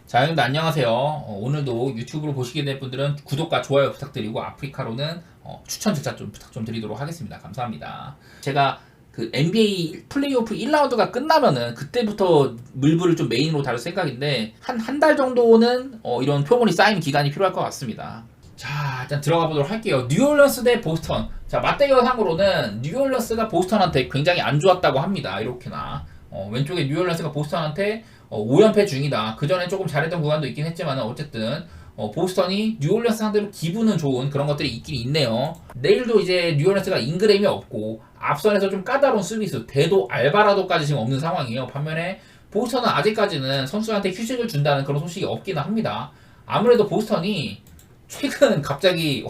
자, 여러분들 안녕하세요. 오늘도 유튜브로 보시게 될 분들은 구독과 좋아요 부탁드리고 아프리카로는 추천 절차 좀 부탁 좀 드리도록 하겠습니다. 감사합니다. 제가 그 NBA 플레이오프 1라운드가 끝나면은 그때부터 물불을 좀 메인으로 다룰 생각인데 한 달 정도는 이런 표본이 쌓이는 기간이 필요할 것 같습니다. 자, 일단 들어가 보도록 할게요. 뉴올리언스 대 보스턴. 자, 맞대결 상으로는 뉴올리언스가 보스턴한테 굉장히 안 좋았다고 합니다. 이렇게나. 왼쪽에 뉴올리언스가 보스턴한테 5연패 중이다. 그 전에 조금 잘했던 구간도 있긴 했지만 어쨌든 보스턴이 뉴올리언스 상대로 기분은 좋은 그런 것들이 있긴 있네요. 내일도 이제 뉴올리언스가 잉그램이 없고 앞선에서 좀 까다로운 수비수 대도 알바라도까지 지금 없는 상황이에요. 반면에 보스턴은 아직까지는 선수한테 휴식을 준다는 그런 소식이 없기는 합니다. 아무래도 보스턴이 최근 갑자기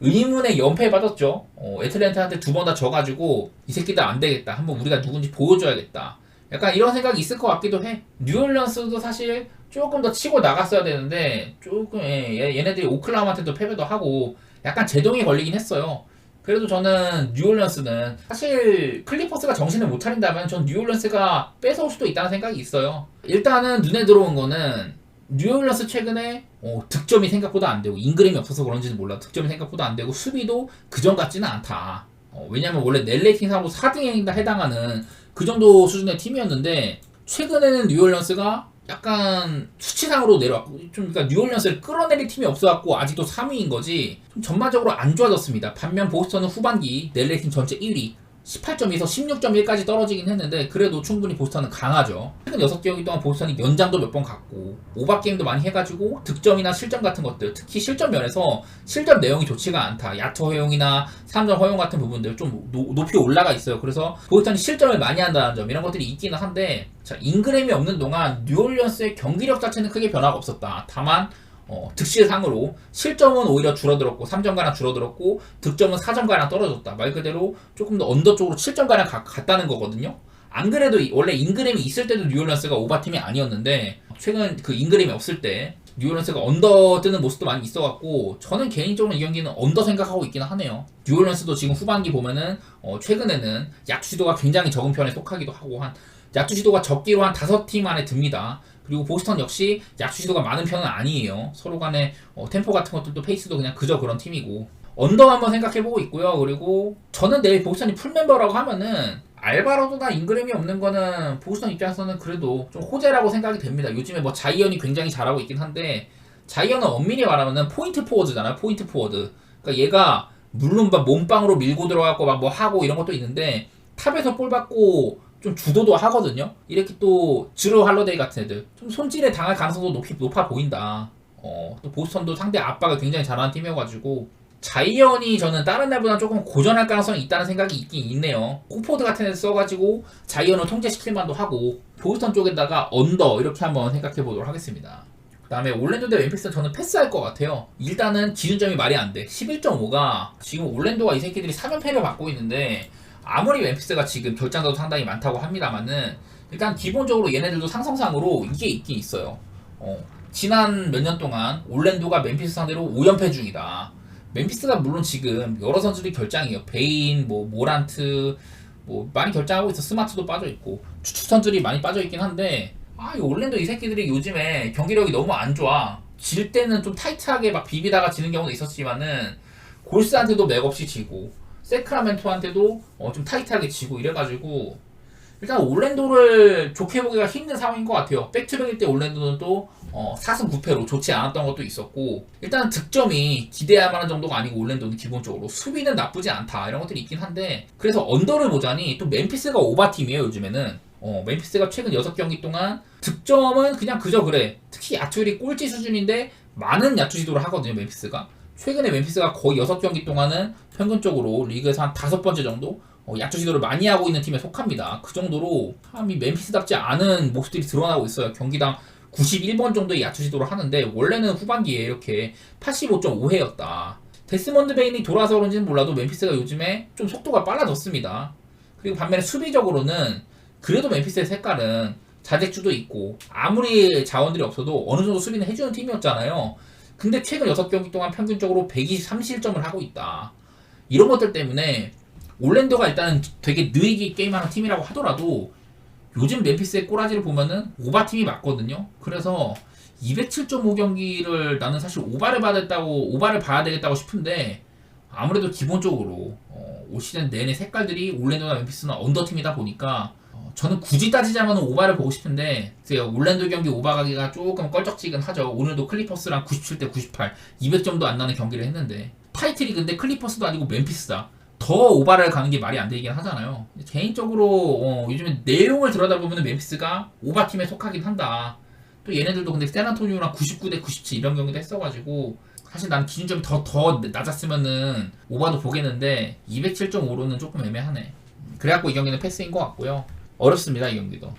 의문의 연패에 빠졌죠. 애틀랜타한테 두 번 다 져가지고 이 새끼들 안 되겠다. 한번 우리가 누군지 보여줘야겠다. 약간 이런 생각이 있을 것 같기도 해. 뉴올리언스도 사실 조금 더 치고 나갔어야 되는데 조금 얘네들이 오클라호마한테도 패배도 하고 약간 제동이 걸리긴 했어요. 그래도 저는 뉴올리언스는 사실 클리퍼스가 정신을 못 차린다면 전 뉴올리언스가 뺏어올 수도 있다는 생각이 있어요. 일단은 눈에 들어온 거는 뉴올리언스 최근에 득점이 생각보다 안 되고 잉그램이 없어서 그런지는 몰라 득점이 생각보다 안 되고 수비도 그전 같지는 않다. 왜냐면 원래 넬레이팅상으로 4등에 해당하는 그 정도 수준의 팀이었는데 최근에는 뉴올리언스가 약간 수치상으로 내려왔고 좀 그러니까 뉴올리언스를 끌어내릴 팀이 없어갖고 아직도 3위인 거지 좀 전반적으로 안 좋아졌습니다. 반면 보스턴은 후반기 넬레이팅 전체 1위 18.2에서 16.1까지 떨어지긴 했는데 그래도 충분히 보스턴은 강하죠. 최근 6경기 동안 보스턴이 연장도 몇 번 갔고 오버게임도 많이 해가지고 득점이나 실점 같은 것들 특히 실점 면에서 실점 내용이 좋지가 않다. 야투 허용이나 3점 허용 같은 부분들 좀 높이 올라가 있어요. 그래서 보스턴이 실점을 많이 한다는 점 이런 것들이 있기는 한데 자, 잉그램이 없는 동안 뉴올리언스의 경기력 자체는 크게 변화가 없었다. 다만 득실상으로 실점은 오히려 줄어들었고 3점가량 줄어들었고 득점은 4점가량 떨어졌다. 말 그대로 조금 더 언더 쪽으로 7점가량 갔다는 거거든요. 안 그래도 원래 잉그램이 있을 때도 뉴올리언스가 오버팀이 아니었는데 최근 그 잉그램이 없을 때 뉴올리언스가 언더 뜨는 모습도 많이 있어갖고 저는 개인적으로 이 경기는 언더 생각하고 있긴 하네요. 뉴올리언스도 지금 후반기 보면은 최근에는 야투 시도가 굉장히 적은 편에 속하기도 하고 한 야투 시도가 적기로 한 5팀 안에 듭니다. 그리고 보스턴 역시 야투 시도가 많은 편은 아니에요. 서로 간에 템포 같은 것들도 페이스도 그냥 그저 그런 팀이고 언더 한번 생각해보고 있고요. 그리고 저는 내일 보스턴이 풀멤버라고 하면은 알바로도나 잉그램이 없는 거는 보스턴 입장에서는 그래도 좀 호재라고 생각이 됩니다. 요즘에 뭐 자이언이 굉장히 잘하고 있긴 한데 자이언은 엄밀히 말하면은 포인트 포워드잖아요. 포인트 포워드. 그러니까 얘가 물론 막 몸빵으로 밀고 들어가고 막 뭐 하고 이런 것도 있는데 탑에서 볼 받고 좀 주도도 하거든요. 이렇게 또 드루 할러데이 같은 애들 좀 손질에 당할 가능성도 높아 보인다. 또 보스턴도 상대 압박을 굉장히 잘하는 팀이어가지고 자이언이 저는 다른 날보다 조금 고전할 가능성이 있다는 생각이 있긴 있네요. 코포드 같은 애 써가지고 자이언을 통제시킬 만도 하고 보스턴 쪽에다가 언더 이렇게 한번 생각해 보도록 하겠습니다. 그 다음에 올랜도 대 멤피스는 저는 패스할 것 같아요. 일단은 기준점이 말이 안 돼. 11.5가 지금 올랜도가 이 새끼들이 3연패를 받고 있는데 아무리 멤피스가 지금 결장도 상당히 많다고 합니다만은 일단 기본적으로 얘네들도 상성상으로 이게 있긴 있어요. 지난 몇 년 동안 올랜도가 멤피스 상대로 5연패 중이다. 멤피스가 물론 지금 여러 선수들이 결장이에요. 베인, 뭐 모란트, 뭐 많이 결장하고 있어. 스마트도 빠져 있고 주축 선수들이 많이 빠져 있긴 한데 이 올랜도 이 새끼들이 요즘에 경기력이 너무 안 좋아. 질 때는 좀 타이트하게 막 비비다가 지는 경우도 있었지만은 골스한테도 맥없이 지고. 세크라멘토한테도 좀 타이트하게 지고 이래가지고 일단 올랜도를 좋게 보기가 힘든 상황인 것 같아요. 백투백일 때 올랜도는 또 4승 9패로 좋지 않았던 것도 있었고 일단 득점이 기대할 만한 정도가 아니고 올랜도는 기본적으로 수비는 나쁘지 않다 이런 것들이 있긴 한데 그래서 언더를 보자니 또 멤피스가 오바팀이에요. 요즘에는 멤피스가 최근 6경기 동안 득점은 그냥 그저 그래. 특히 야투율이 꼴찌 수준인데 많은 야투 시도를 하거든요. 멤피스가 최근에 멤피스가 거의 6경기 동안은 평균적으로 리그에서 한 5번째 정도 야투 시도를 많이 하고 있는 팀에 속합니다. 그 정도로 이 멤피스답지 않은 모습들이 드러나고 있어요. 경기당 91번 정도의 야투 시도를 하는데 원래는 후반기에 이렇게 85.5회였다. 데스먼드 베인이 돌아서 그런지는 몰라도 멤피스가 요즘에 좀 속도가 빨라졌습니다. 그리고 반면에 수비적으로는 그래도 멤피스의 색깔은 자책주도 있고 아무리 자원들이 없어도 어느 정도 수비는 해주는 팀이었잖아요. 근데 최근 6경기 동안 평균적으로 123실점을 하고 있다. 이런 것들 때문에 올랜도가 일단 되게 느리게 게임하는 팀이라고 하더라도 요즘 멤피스의 꼬라지를 보면은 오바팀이 맞거든요. 그래서 207.5경기를 나는 사실 오바를 봐야 되겠다고 싶은데 아무래도 기본적으로 올 시즌 내내 색깔들이 올랜도나 멤피스는 언더팀이다 보니까 저는 굳이 따지자면 오바를 보고 싶은데 올랜도 경기 오바 가기가 조금 껄쩍지근하죠. 오늘도 클리퍼스랑 97대 98 200점도 안 나는 경기를 했는데 타이틀이 근데 클리퍼스도 아니고 멤피스다. 더 오바를 가는 게 말이 안 되긴 하잖아요. 개인적으로 요즘에 내용을 들여다보면 멤피스가 오바팀에 속하긴 한다. 또 얘네들도 근데 샌안토니오랑 99대 97 이런 경기도 했어가지고 사실 난 기준점이 더 낮았으면은 오바도 보겠는데 207.5로는 조금 애매하네. 그래갖고 이 경기는 패스인 것 같고요. 어렵습니다 이 경기도.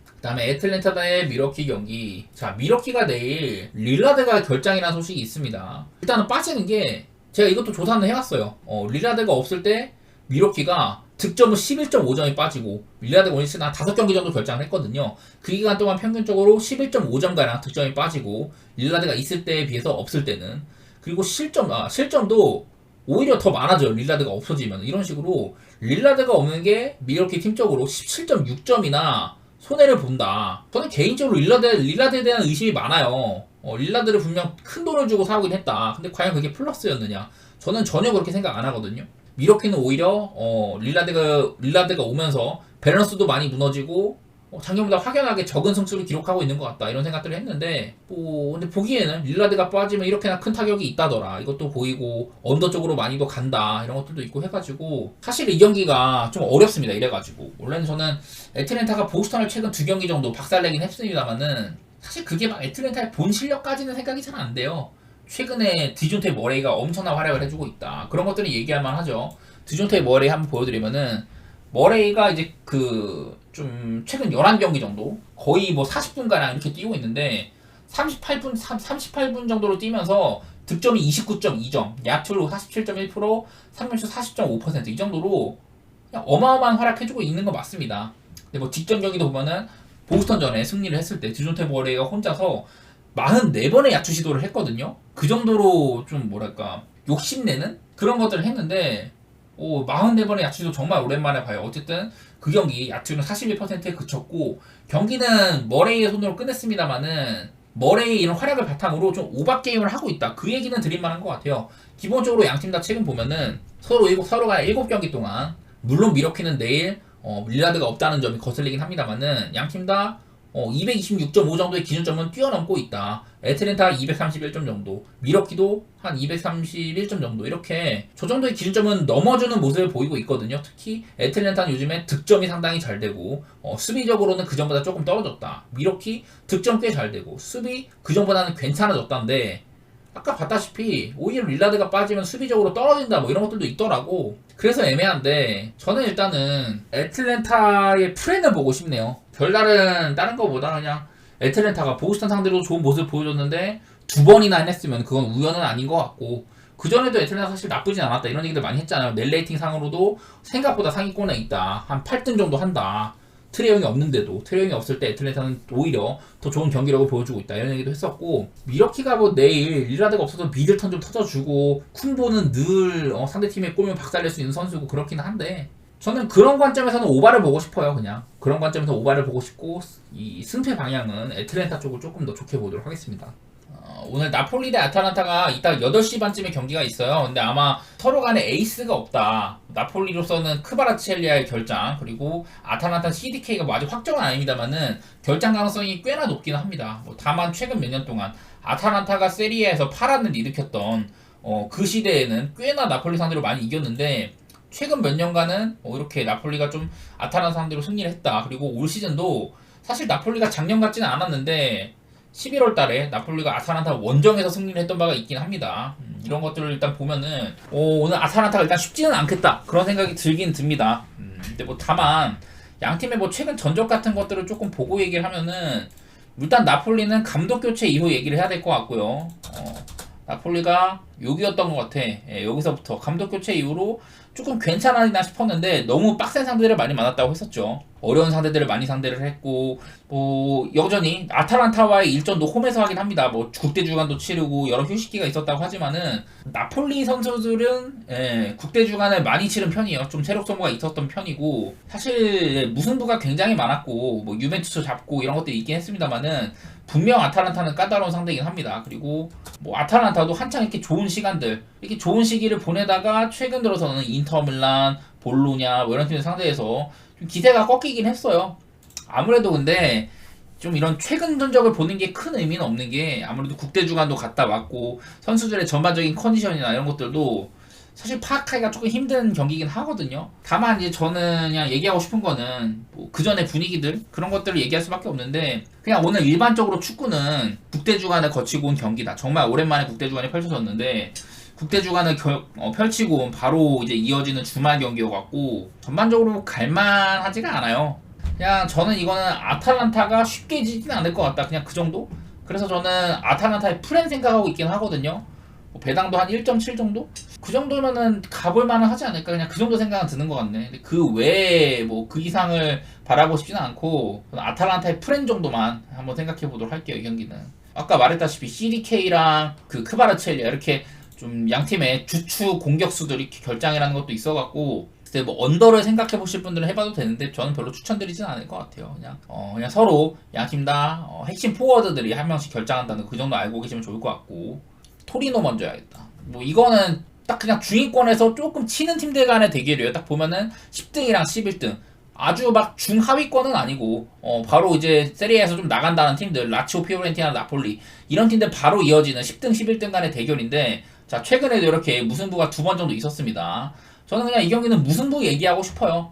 그 다음에 애틀랜타 대 미러키 경기. 자, 미러키가 내일 릴라드가 결장이라는 소식이 있습니다. 일단은 빠지는 게 제가 이것도 조사는 해왔어요. 릴라드가 없을 때 미러키가 득점은 11.5점이 빠지고 릴라드가 오늘 한 5경기 정도 결장을 했거든요. 그 기간 동안 평균적으로 11.5점가량 득점이 빠지고 릴라드가 있을 때에 비해서 없을 때는. 그리고 실점도 오히려 더 많아져요. 릴라드가 없어지면. 이런 식으로 릴라드가 없는 게 미러키 팀적으로 17.6점이나 손해를 본다. 저는 개인적으로 릴라드에 대한 의심이 많아요. 릴라드를 분명 큰 돈을 주고 사오긴 했다. 근데 과연 그게 플러스였느냐? 저는 전혀 그렇게 생각 안 하거든요. 미러키는 오히려 릴라드가 오면서 밸런스도 많이 무너지고 작년보다 확연하게 적은 승수를 기록하고 있는 것 같다 이런 생각들을 했는데 근데 보기에는 릴라드가 빠지면 이렇게나 큰 타격이 있다더라 이것도 보이고 언더 쪽으로 많이도 간다 이런 것들도 있고 해가지고 사실 이 경기가 좀 어렵습니다. 이래가지고 원래는 저는 애틀랜타가 보스턴을 최근 2경기 정도 박살내긴 했습니다만은 사실 그게 막 애틀랜타의 본 실력까지는 생각이 잘 안 돼요. 최근에 디존테 머레이가 엄청난 활약을 해주고 있다. 그런 것들은 얘기할 만하죠. 디존테 머레이 한번 보여드리면은 머레이가 이제 좀 최근 11경기 정도 거의 뭐 40분가량 이렇게 뛰고 있는데 38분 정도로 뛰면서 득점이 29.2점, 야투로 47.1%, 3점슛 40.5% 이 정도로 그냥 어마어마한 활약해주고 있는 거 맞습니다. 근데 뭐 직전 경기도 보면은 보스턴전에 승리를 했을 때 디존테 머레이가 혼자서 44번의 야투 시도를 했거든요. 그 정도로 좀 뭐랄까 욕심내는 그런 것들을 했는데 44번의 야투도 정말 오랜만에 봐요. 어쨌든 그 경기 야투는 41%에 그쳤고 경기는 머레이의 손으로 끝냈습니다만은 머레이 이런 활약을 바탕으로 좀 오바 게임을 하고 있다. 그 얘기는 드릴만한 것 같아요. 기본적으로 양팀 다 최근 보면은 서로가 7경기 동안 물론 미러키는 내일 릴라드가 없다는 점이 거슬리긴 합니다만은 양팀 다 226.5 정도의 기준점은 뛰어넘고 있다. 애틀랜타 231점 정도, 미러키도 한 231점 정도 이렇게 저 정도의 기준점은 넘어주는 모습을 보이고 있거든요. 특히 애틀랜타는 요즘에 득점이 상당히 잘 되고 수비적으로는 그전보다 조금 떨어졌다. 미러키 득점 꽤 잘 되고 수비 그전보다는 괜찮아졌다는데 아까 봤다시피 오히려 릴라드가 빠지면 수비적으로 떨어진다 뭐 이런 것들도 있더라고. 그래서 애매한데 저는 일단은 애틀랜타의 플랜을 보고 싶네요. 별다른 다른 거보다 그냥 애틀랜타가 보스턴 상대로 좋은 모습을 보여줬는데 2번이나 했으면 그건 우연은 아닌 것 같고 그전에도 애틀랜타 사실 나쁘진 않았다 이런 얘기들 많이 했잖아요. 넬 레이팅 상으로도 생각보다 상위권에 있다. 한 8등 정도 한다. 트레이형이 없는데도 트레이형이 없을 때 애틀랜타는 오히려 더 좋은 경기력을 보여주고 있다 이런 얘기도 했었고 미러키가 뭐 내일 릴라드가 없어서 미들턴 좀 터져주고 쿤보는 늘 상대팀의 골면 박살낼 수 있는 선수고 그렇긴 한데 저는 그런 관점에서는 오바를 보고 싶어요. 그냥 그런 관점에서 오바를 보고 싶고 이 승패 방향은 애틀랜타 쪽을 조금 더 좋게 보도록 하겠습니다. 오늘 나폴리 대 아탈란타가 이따 8시 반쯤에 경기가 있어요. 근데 아마 서로 간에 에이스가 없다. 나폴리로서는 크바라치엘리아의 결장 그리고 아탈란타 CDK가 뭐 아직 확정은 아닙니다만은 결장 가능성이 꽤나 높긴 합니다. 다만 최근 몇 년 동안 아탈란타가 세리에에서 파란을 일으켰던 그 시대에는 꽤나 나폴리 상대로 많이 이겼는데 최근 몇 년간은 이렇게 나폴리가 좀 아탈란타 상대로 승리를 했다. 그리고 올 시즌도 사실 나폴리가 작년 같지는 않았는데 11월 달에 나폴리가 아탈란타 원정에서 승리를 했던 바가 있긴 합니다. 이런 것들을 일단 보면은 오늘 아탈란타가 일단 쉽지는 않겠다 그런 생각이 들긴 듭니다. 근데 뭐 다만 양팀의 뭐 최근 전적 같은 것들을 조금 보고 얘기를 하면은 일단 나폴리는 감독 교체 이후 얘기를 해야 될 것 같고요. 나폴리가 여기였던 것 같아. 여기서부터 감독 교체 이후로 조금 괜찮아지나 싶었는데 너무 빡센 상대들을 많이 만났다고 했었죠. 어려운 상대들을 많이 상대를 했고 뭐 여전히 아탈란타와의 일전도 홈에서 하긴 합니다. 뭐 국대 주간도 치르고 여러 휴식기가 있었다고 하지만은 나폴리 선수들은 국대 주간을 많이 치른 편이에요. 좀 체력 소모가 있었던 편이고 사실 무승부가 굉장히 많았고 뭐 유벤투스 잡고 이런 것들이 있긴 했습니다만은 분명 아탈란타는 까다로운 상대이긴 합니다. 그리고 뭐 아탈란타도 한창 이렇게 좋은 시간들 이렇게 좋은 시기를 보내다가 최근 들어서는 인터밀란, 볼로냐 뭐 이런 팀들 상대에서 좀 기세가 꺾이긴 했어요. 아무래도 근데 좀 이런 최근 전적을 보는 게 큰 의미는 없는 게 아무래도 국대 주간도 갔다 왔고 선수들의 전반적인 컨디션이나 이런 것들도 사실 파악하기가 조금 힘든 경기긴 하거든요. 다만 이제 저는 그냥 얘기하고 싶은 거는 뭐그 전에 분위기들 그런 것들을 얘기할 수밖에 없는데 그냥 오늘 일반적으로 축구는 국대 주간을 거치고 온 경기다. 정말 오랜만에 국대 주간이 펼쳐졌는데 국대 주간을 펼치고 바로 이제 이어지는 주말 경기여갖고 전반적으로 갈만하지가 않아요. 그냥 저는 이거는 아탈란타가 쉽게 지진 않을 것 같다. 그냥 그 정도? 그래서 저는 아탈란타의 프렌 생각하고 있긴 하거든요. 뭐 배당도 한 1.7 정도? 그 정도면은 가볼 만은 하지 않을까? 그냥 그 정도 생각은 드는 것 같네. 근데 그 외에 뭐 그 이상을 바라보고 싶지는 않고 아탈란타의 프렌 정도만 한번 생각해 보도록 할게요. 이 경기는. 아까 말했다시피 CDK랑 그 크바르첼리아 이렇게 좀 양팀의 주축 공격수들이 이렇게 결장이라는 것도 있어갖고 글쎄 뭐 언더를 생각해 보실 분들은 해봐도 되는데 저는 별로 추천드리진 않을 것 같아요. 그냥 서로 양팀 다 핵심 포워드들이 한 명씩 결장한다는 그 정도 알고 계시면 좋을 것 같고 토리노 먼저 해야겠다. 뭐 이거는 딱 그냥 중위권에서 조금 치는 팀들 간의 대결이에요. 딱 보면은 10등이랑 11등 아주 막 중하위권은 아니고 바로 이제 세리에에서 좀 나간다는 팀들 라치오, 피오렌티나, 나폴리 이런 팀들 바로 이어지는 10등, 11등 간의 대결인데 자 최근에도 이렇게 무승부가 2번 정도 있었습니다. 저는 그냥 이 경기는 무승부 얘기하고 싶어요.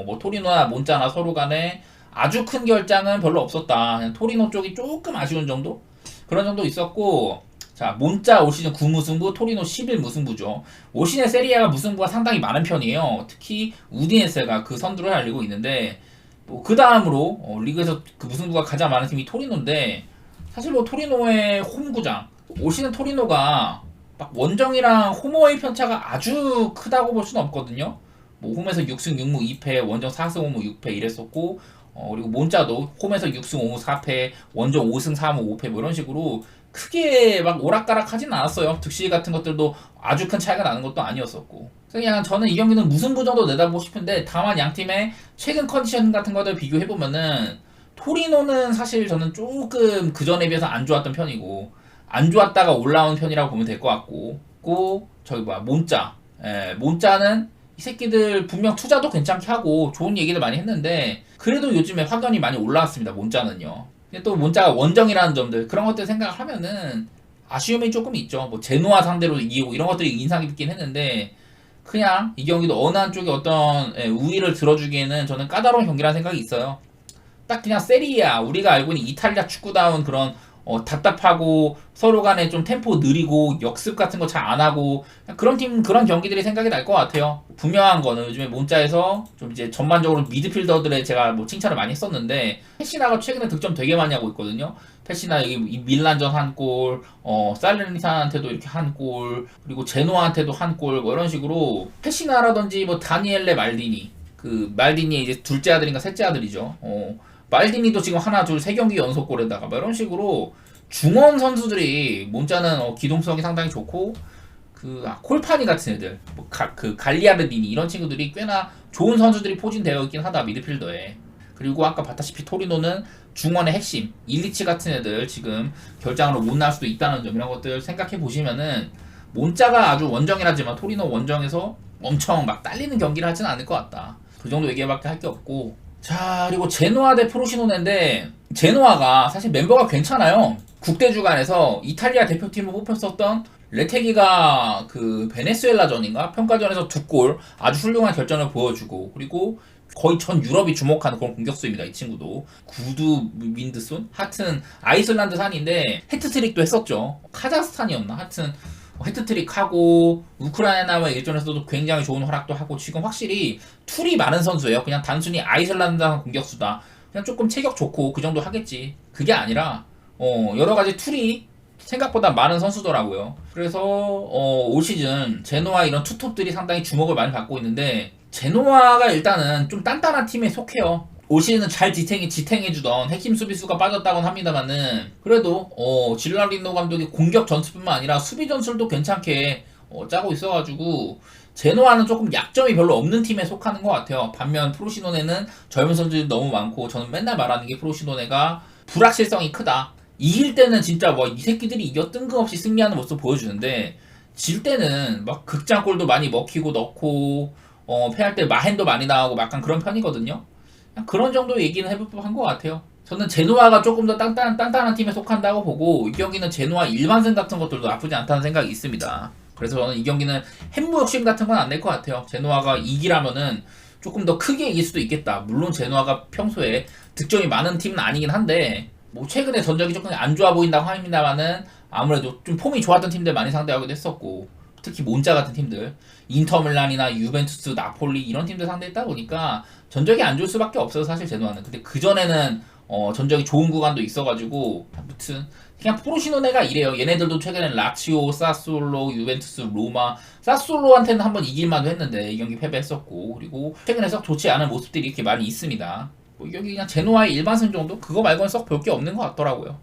뭐 토리노나 몬자나 서로 간에 아주 큰 결장은 별로 없었다. 그냥 토리노 쪽이 조금 아쉬운 정도? 그런 정도 있었고 자 몬자 올 시즌 9무승부, 토리노 11무승부죠. 올 시즌 세리아가 무승부가 상당히 많은 편이에요. 특히 우디네스가 그 선두를 달리고 있는데 뭐 그 다음으로 리그에서 그 무승부가 가장 많은 팀이 토리노인데 사실 뭐 토리노의 홈구장 올 시즌 토리노가 막 원정이랑 홈어웨이 편차가 아주 크다고 볼 수는 없거든요. 뭐 홈에서 6승 6무 2패, 원정 4승 5무 6패 이랬었고 그리고 몬자도 홈에서 6승 5무 4패, 원정 5승 4무 5패 뭐 이런 식으로 크게 막 오락가락 하진 않았어요. 득실 같은 것들도 아주 큰 차이가 나는 것도 아니었었고. 그냥 저는 이 경기는 무승부 정도 내다보고 싶은데 다만 양팀의 최근 컨디션 같은 것들 비교해보면은 토리노는 사실 저는 조금 그 전에 비해서 안 좋았던 편이고 안 좋았다가 올라온 편이라고 보면 될 것 같고 저기 뭐야 몬자 몬자는 이 새끼들 분명 투자도 괜찮게 하고 좋은 얘기를 많이 했는데 그래도 요즘에 확연히 많이 올라왔습니다. 몬자는요. 근데 또 몬자가 원정이라는 점들 그런 것들 생각하면은 아쉬움이 조금 있죠. 뭐 제노아 상대로 이기고 이런 것들이 인상 깊긴 했는데 그냥 이 경기도 어느 한쪽에 어떤 우위를 들어주기에는 저는 까다로운 경기라는 생각이 있어요. 딱 그냥 세리아 우리가 알고 있는 이탈리아 축구다운 그런 답답하고 서로 간에 좀 템포 느리고 역습 같은 거 잘 안 하고 그런 팀 그런 경기들이 생각이 날 것 같아요. 분명한 거는 요즘에 몬자에서 좀 이제 전반적으로 미드필더들의 제가 뭐 칭찬을 많이 했었는데 페시나가 최근에 득점 되게 많이 하고 있거든요. 페시나 여기 밀란전 한 골, 살레르니타한테도 이렇게 한 골, 그리고 제노아한테도 한 골, 뭐 이런 식으로 페시나라든지 뭐 다니엘레 말디니 그 말디니의 이제 둘째 아들인가 셋째 아들이죠. 말디니도 지금 하나, 둘, 세 경기 연속골에다가 뭐 이런 식으로 중원 선수들이 몬자는 기동성이 상당히 좋고 콜파니 같은 애들, 그 갈리아르디니 이런 친구들이 꽤나 좋은 선수들이 포진되어 있긴 하다 미드필더에. 그리고 아까 봤다시피 토리노는 중원의 핵심, 일리치 같은 애들 지금 결장으로 못 나올 수도 있다는 점 이런 것들 생각해 보시면은 몬자가 아주 원정이라지만 토리노 원정에서 엄청 막 딸리는 경기를 하지는 않을 것 같다. 그 정도 얘기밖에 할 게 없고. 자 그리고 제노아 대 프로시노네인데 제노아가 사실 멤버가 괜찮아요. 국대 주간에서 이탈리아 대표팀으로 뽑혔었던 레테기가 그 베네수엘라전인가 평가전에서 2골 아주 훌륭한 결정을 보여주고 그리고 거의 전 유럽이 주목하는 그런 공격수입니다. 이 친구도 구두 윈드손 하여튼 아이슬란드 산인데 해트트릭도 했었죠. 카자흐스탄이었나 하여튼 해트트릭하고 우크라이나와 일전에서도 굉장히 좋은 활약도 하고 지금 확실히 툴이 많은 선수예요. 그냥 단순히 아이슬란드 공격수다. 그냥 조금 체격 좋고 그 정도 하겠지. 그게 아니라 여러 가지 툴이 생각보다 많은 선수더라고요. 그래서 올 시즌 제노아 이런 투톱들이 상당히 주목을 많이 받고 있는데 제노아가 일단은 좀 단단한 팀에 속해요. 올 시즌은 잘 지탱해주던 핵심 수비수가 빠졌다곤 합니다만은 그래도 질라리노 감독이 공격 전술뿐만 아니라 수비 전술도 괜찮게 짜고 있어가지고 제노아는 조금 약점이 별로 없는 팀에 속하는 것 같아요. 반면 프로시노네는 젊은 선수들이 너무 많고 저는 맨날 말하는 게 프로시노네가 불확실성이 크다. 이길 때는 진짜 뭐 이 새끼들이 이겨 뜬금없이 승리하는 모습 보여주는데 질 때는 막 극장골도 많이 먹히고 넣고 패할 때 마헨도 많이 나오고 약간 그런 편이거든요. 그냥 그런 정도 얘기는 해볼 법한 것 같아요. 저는 제노아가 조금 더 단단한 팀에 속한다고 보고 이 경기는 제노아 일반승 같은 것들도 나쁘지 않다는 생각이 있습니다. 그래서 저는 이 경기는 햄무 욕심 같은 건 안 낼 것 같아요. 제노아가 이기라면은 조금 더 크게 이길 수도 있겠다. 물론 제노아가 평소에 득점이 많은 팀은 아니긴 한데 뭐 최근에 전적이 조금 안 좋아 보인다고 합니다만은 아무래도 좀 폼이 좋았던 팀들 많이 상대하기도 했었고 특히 몬자 같은 팀들 인터밀란이나 유벤투스, 나폴리 이런 팀들 상대했다 보니까 전적이 안 좋을 수밖에 없어요 사실 제노아는. 근데 그전에는 전적이 좋은 구간도 있어가지고 아무튼 그냥 포르시노네가 이래요. 얘네들도 최근에 라치오, 사솔로, 유벤투스, 로마 사솔로한테는 한번 이길만도 했는데 이 경기 패배했었고 그리고 최근에 썩 좋지 않은 모습들이 이렇게 많이 있습니다. 여기 그냥 제노아의 일반승 정도? 그거 말고는 썩 볼 게 없는 것 같더라고요.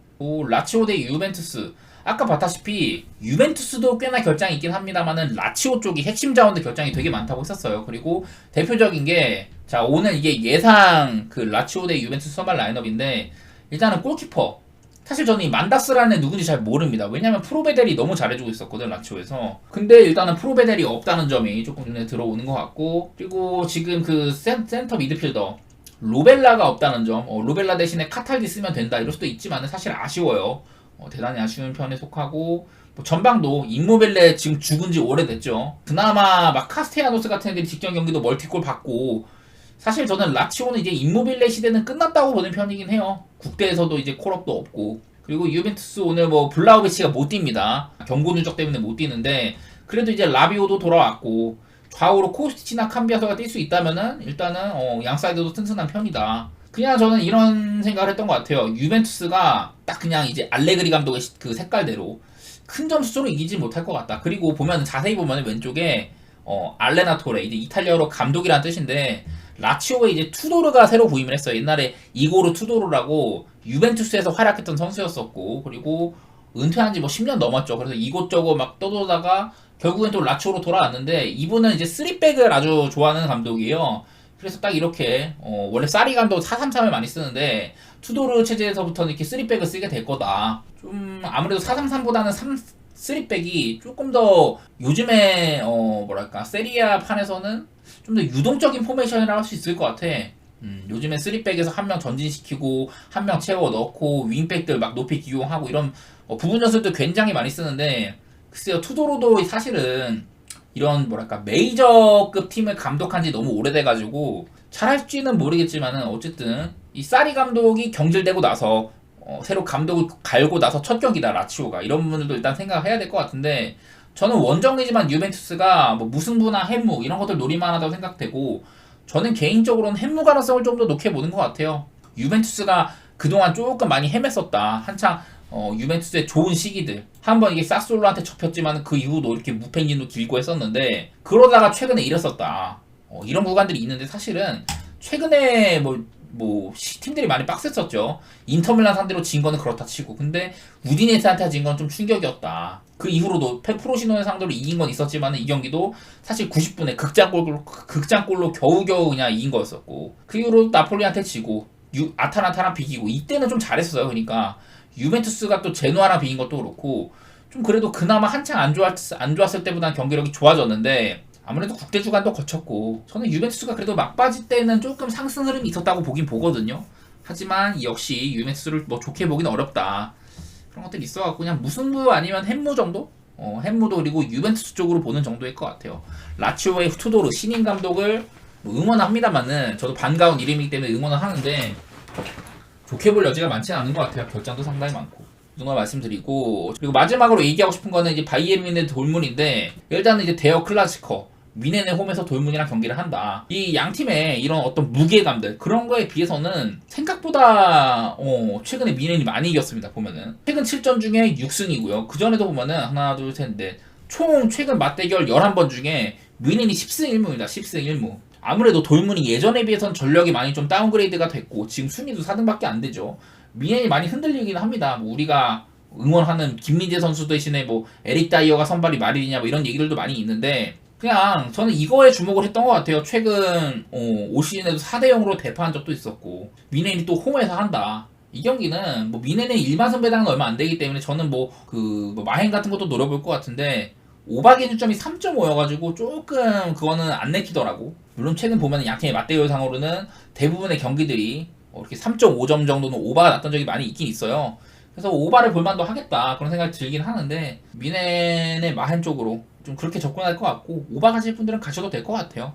라치오 대 유벤투스 아까 봤다시피 유벤투스도 꽤나 결장이 있긴 합니다만은 라치오 쪽이 핵심 자원들 결장이 되게 많다고 했었어요. 그리고 대표적인 게 자 오늘 이게 예상 그 라치오 대 유벤투스 선발 라인업인데 일단은 골키퍼 사실 저는 이 만다스라는 애 누군지 잘 모릅니다. 왜냐면 프로베델이 너무 잘해주고 있었거든 라치오에서. 근데 일단은 프로베델이 없다는 점이 조금 눈에 들어오는 것 같고 그리고 지금 그 센터 미드필더 로벨라가 없다는 점 로벨라 대신에 카탈디 쓰면 된다 이럴 수도 있지만 사실 아쉬워요. 대단히 아쉬운 편에 속하고 뭐 전방도 임모벨레 지금 죽은 지 오래됐죠. 그나마 막 카스테야노스 같은 애들이 직전 경기도 멀티골 받고 사실 저는 라치오는 이제 임모빌레 시대는 끝났다고 보는 편이긴 해요. 국대에서도 이제 콜업도 없고 그리고 유벤투스 오늘 뭐 블라우비치가 못 뜁니다. 경고 누적 때문에 못 뛰는데 그래도 이제 라비오도 돌아왔고 좌우로 코스티치나 캄비아소가 뛸 수 있다면은 일단은 양사이드도 튼튼한 편이다. 그냥 저는 이런 생각을 했던 것 같아요. 유벤투스가 딱 그냥 이제 알레그리 감독의 그 색깔대로 큰 점수로 이기지 못할 것 같다. 그리고 보면 자세히 보면 왼쪽에 알레나토레 이제 이탈리아어로 감독이라는 뜻인데 라치오에 이제 투도르가 새로 부임을 했어요. 옛날에 이고르 투도르라고 유벤투스에서 활약했던 선수였었고 그리고 은퇴한 지 뭐 10년 넘었죠. 그래서 이곳저곳 막 떠돌다가 결국엔 또 라치오로 돌아왔는데 이분은 이제 3백을 아주 좋아하는 감독이에요. 그래서 딱 이렇게 원래 사리 감독 433을 많이 쓰는데 투도르 체제에서부터는 이렇게 3백을 쓰게 될 거다. 좀 아무래도 433보다는 3백이 조금 더 요즘에 뭐랄까 세리아 판에서는 좀 더 유동적인 포메이션이라고 할 수 있을 것 같아. 요즘에 3백에서 한 명 전진시키고 한 명 채워 넣고 윙백들 막 높이 기용하고 이런 부분 전술도 굉장히 많이 쓰는데 글쎄요 투도로도 사실은 이런 뭐랄까 메이저급 팀을 감독한 지 너무 오래돼가지고 잘할지는 모르겠지만은 어쨌든 이 사리 감독이 경질되고 나서 새로 감독을 갈고 나서 첫 경기다 라치오가 이런 부분들도 일단 생각해야 될 것 같은데 저는 원정이지만 유벤투스가 뭐 무승부나 햄무 이런 것들 노릴만하다고 생각되고 저는 개인적으로는 햄무 가능성을 좀 더 높여보는 것 같아요. 유벤투스가 그동안 조금 많이 헤맸었다. 한창 유벤투스의 좋은 시기들 한번 이게 사솔로한테 접혔지만 그 이후도 이렇게 무패인도 길고 했었는데 그러다가 최근에 이랬었다. 이런 구간들이 있는데 사실은 최근에 팀들이 많이 빡셌었죠. 인터밀란 상대로 진 거는 그렇다 치고 근데 우디네스한테 진 건 좀 충격이었다. 그 이후로도 프로시노네 상대로 이긴 건 있었지만 이 경기도 사실 90분에 극장골로 겨우겨우 그냥 이긴 거였었고 그 이후로 나폴리한테 지고 아탈란타랑 비기고 이때는 좀 잘했어요. 그러니까 유벤투스가 또 제노아랑 비긴 것도 그렇고 좀 그래도 그나마 한창 안 좋았을 때보다는 경기력이 좋아졌는데 아무래도 국대 주간도 거쳤고 저는 유벤투스가 그래도 막바지 때는 조금 상승 흐름이 있었다고 보긴 보거든요. 하지만 역시 유벤투스를 뭐 좋게 보긴 어렵다. 그런 것들이 있어갖고 그냥 무승부 아니면 햄무 정도? 햄무도 그리고 유벤투스 쪽으로 보는 정도일 것 같아요. 라치오의 투도르 신인 감독을 뭐 응원합니다만은 저도 반가운 이름이기 때문에 응원을 하는데 좋게 볼 여지가 많지는 않은 것 같아요. 결장도 상당히 많고. 그 정도 말씀드리고 그리고 마지막으로 얘기하고 싶은 거는 이제 바이에른 뮌헨 돌문인데 일단은 이제 대여 클라시커 미네네 홈에서 돌문이랑 경기를 한다. 이 양 팀의 이런 어떤 무게감들 그런 거에 비해서는 생각보다 최근에 미네이 많이 이겼습니다. 보면은 최근 7전 중에 6승이고요. 그 전에도 보면은 하나 둘 셋 넷 총 최근 맞대결 11번 중에 미네이 10승 1무입니다. 10승 1무. 아무래도 돌문이 예전에 비해서는 전력이 많이 좀 다운그레이드가 됐고 지금 순위도 4등밖에 안 되죠. 미네이 많이 흔들리긴 합니다. 뭐 우리가 응원하는 김민재 선수 대신에 뭐 에릭 다이어가 선발이 말이냐 뭐 이런 얘기들도 많이 있는데 그냥 저는 이거에 주목을 했던 것 같아요. 최근 올 시즌에도 4대0으로 대파한 적도 있었고 미네이 또 홈에서 한다. 이 경기는 뭐 미네는 일반선 배당은 얼마 안 되기 때문에 저는 뭐 마행 같은 것도 노려볼 것 같은데 오바 기준점이 3.5여가지고 조금 그거는 안 내키더라고. 물론 최근 보면 양팀의 맞대결상으로는 대부분의 경기들이 이렇게 3.5점 정도는 오바가 났던 적이 많이 있긴 있어요. 그래서 오바를 볼만도 하겠다 그런 생각이 들긴 하는데 미넨의 마헨 쪽으로 좀 그렇게 접근할 것 같고 오바 가실 분들은 가셔도 될 것 같아요.